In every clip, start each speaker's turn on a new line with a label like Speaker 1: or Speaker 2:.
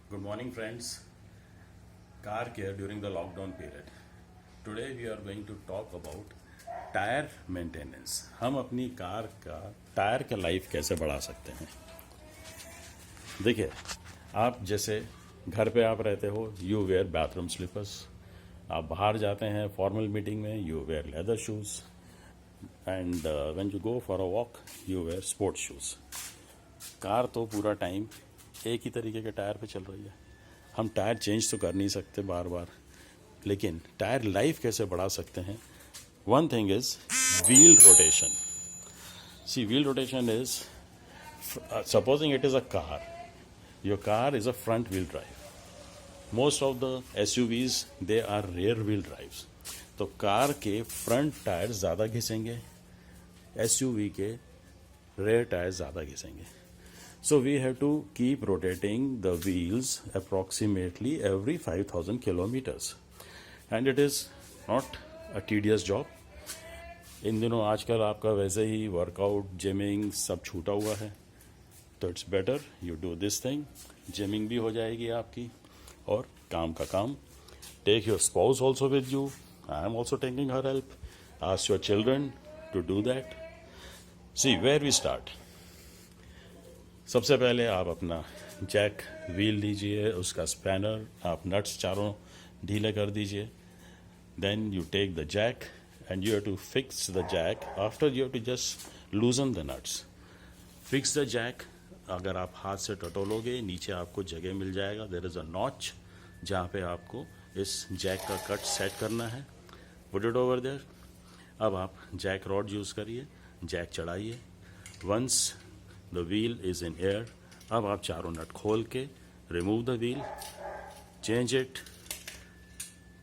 Speaker 1: Good morning, friends. Car care during the lockdown period. Today we are going to talk about tyre maintenance. हम अपनी car का tyre का life कैसे बढ़ा सकते हैं. देखिए, आप जैसे घर पे आप रहते हो, यू वेयर बाथरूम स्लीपर्स. आप बाहर जाते हैं फॉर्मल मीटिंग में, you wear leather shoes. And when you go for a walk, you wear sports shoes. Car तो पूरा टाइम एक ही तरीके के टायर पे चल रही है. हम टायर चेंज तो कर नहीं सकते बार बार, लेकिन टायर लाइफ कैसे बढ़ा सकते हैं. One thing is wheel rotation. See, wheel rotation is supposing it is a car. Your car is a front wheel drive. Most of the SUVs they are rear wheel drives. तो car के front tyre ज़्यादा घिसेंगे, SUV के rear tyre ज़्यादा घिसेंगे. So we have to keep rotating the wheels approximately every 5,000 kilometers. And it is not a tedious job. इन दिनों आजकल आपका वैसे ही वर्कआउट, जिमिंग सब छूटा हुआ है, तो it's better you do this thing. Gymming भी हो जाएगी आपकी और काम का काम. Take your spouse also with you. I am also taking her help. Ask your children to do that. See where we start. सबसे पहले आप अपना जैक व्हील लीजिए, उसका स्पैनर, आप नट्स चारों ढीले कर दीजिए. Then you take the jack and you have to fix the jack. After you have to just loosen the nuts. Fix the jack. अगर आप हाथ से टटोलोगे, नीचे आपको जगह मिल जाएगा. देयर इज़ अ नॉच जहाँ पे आपको इस जैक का कट सेट करना है. Put it over there. अब आप जैक रॉड यूज़ करिए, जैक चढ़ाइए. Once the wheel is in air, अब आप चारों नट खोल के remove the wheel, change it,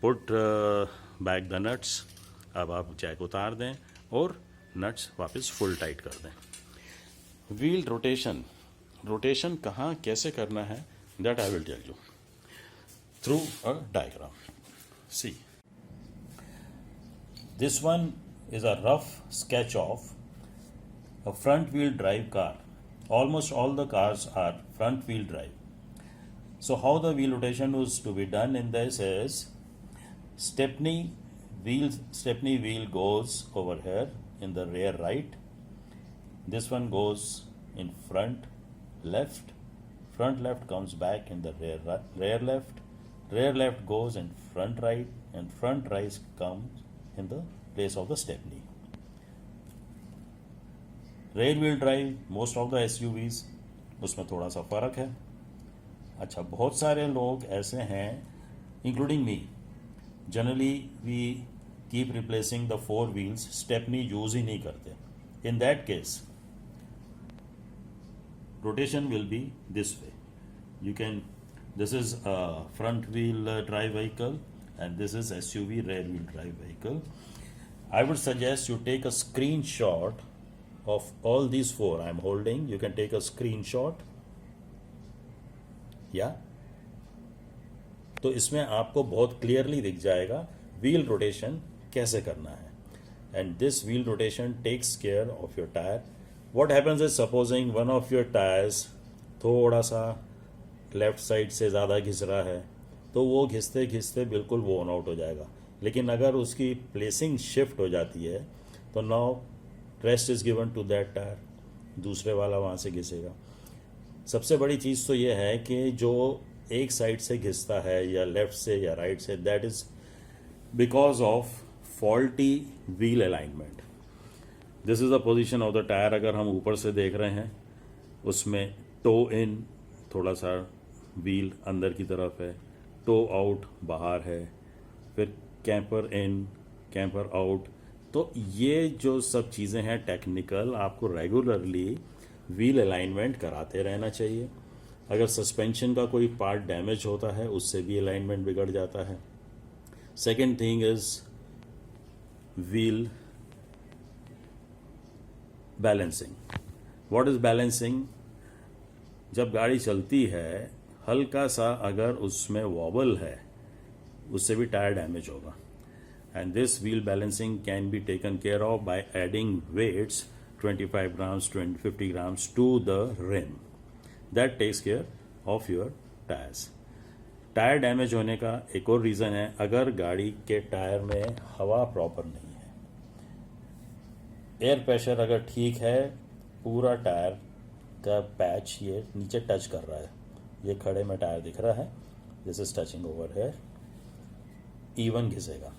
Speaker 1: put back the nuts. अब आप जैक उतार दें और नट्स वापस फुल टाइट कर दें. व्हील रोटेशन कहाँ कैसे करना है, that I will tell you through a diagram. See, this one is a rough sketch of a front wheel drive car. Almost all the cars are front wheel drive. So how the wheel rotation is to be done in this is stepney wheel goes over here in the rear right. This one goes in front left. Front left comes back in the rear left. Rear left goes in front right, and front right comes in the place of the stepney. Rear wheel drive most of the SUVs, उसमें थोड़ा सा फ़र्क है. अच्छा, बहुत सारे लोग ऐसे हैं, including me. Generally we keep replacing the 4 wheels. Stepney use ही नहीं करते. In that case rotation will be this way. You can, this is front wheel drive vehicle and this is SUV rear wheel drive vehicle. I would suggest you take a screenshot of all these 4 I am holding. You can take a screenshot. Yeah. तो इसमें आपको बहुत clearly दिख जाएगा wheel rotation कैसे करना है. And this wheel rotation takes care of your tyre. What happens is, supposing one of your tyres थोड़ा सा लेफ्ट साइड से ज़्यादा घिस रहा है, तो वो घिसते घिसते बिल्कुल वोन आउट हो जाएगा. लेकिन अगर उसकी प्लेसिंग शिफ्ट हो जाती है तो now rest is given to that tyre. दूसरे वाला वहाँ से घिसेगा. सबसे बड़ी चीज़ तो ये है कि जो एक साइड से घिसता है या लेफ्ट से या राइट से, that is because of faulty wheel alignment. This is the position of the tyre. अगर हम ऊपर से देख रहे हैं, उसमें टो इन थोड़ा सा व्हील अंदर की तरफ है, टो आउट बाहर है, फिर कैंपर इन, कैंपर आउट. तो ये जो सब चीज़ें हैं टेक्निकल, आपको रेगुलरली व्हील अलाइनमेंट कराते रहना चाहिए. अगर सस्पेंशन का कोई पार्ट डैमेज होता है, उससे भी अलाइनमेंट बिगड़ जाता है. Second thing is wheel balancing. What is balancing? जब गाड़ी चलती है, हल्का सा अगर उसमें वॉबल है, उससे भी टायर डैमेज होगा. And this wheel balancing can be taken care of by adding weights 25 grams, 50 grams to the rim. That takes care of your tyres. Tyre damage होने का एक और रीज़न है, अगर गाड़ी के टायर में हवा प्रॉपर नहीं है, एयर प्रेशर अगर ठीक है, पूरा टायर का पैच ये नीचे टच कर रहा है, ये खड़े में टायर दिख रहा है, दिस इज टचिंग ओवर है, इवन घिसेगा।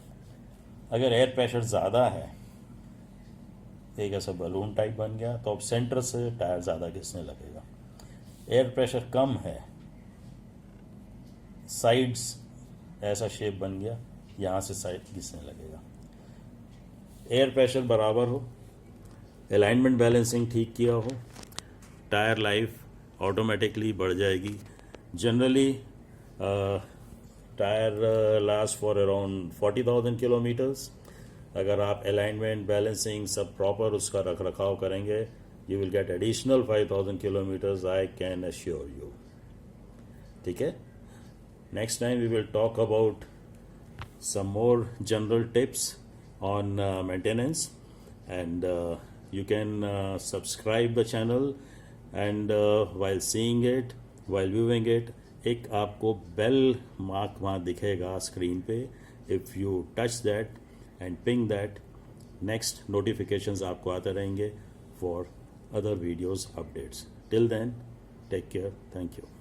Speaker 1: अगर एयर प्रेशर ज़्यादा है, एक ऐसा बलून टाइप बन गया, तो अब सेंटर से टायर ज़्यादा घिसने लगेगा। एयर प्रेशर कम है, साइड्स ऐसा शेप बन गया, यहाँ से साइड घिसने लगेगा। एयर प्रेशर बराबर हो, अलाइनमेंट बैलेंसिंग ठीक किया हो, टायर लाइफ ऑटोमेटिकली बढ़ जाएगी। Generally tyre last for around 40,000 kilometres. अगर आप अलाइनमेंट बैलेंसिंग सब प्रॉपर उसका रख रखाव करेंगे, you will get additional 5,000 kilometres, I can assure you. ठीक है, next time we will talk about some more general tips on maintenance, and you can subscribe the channel, and while seeing it, while viewing it, एक आपको bell mark वहाँ दिखेगा screen पे, if you touch that and ping that, next notifications आपको आते रहेंगे for other videos updates. Till then, take care, thank you.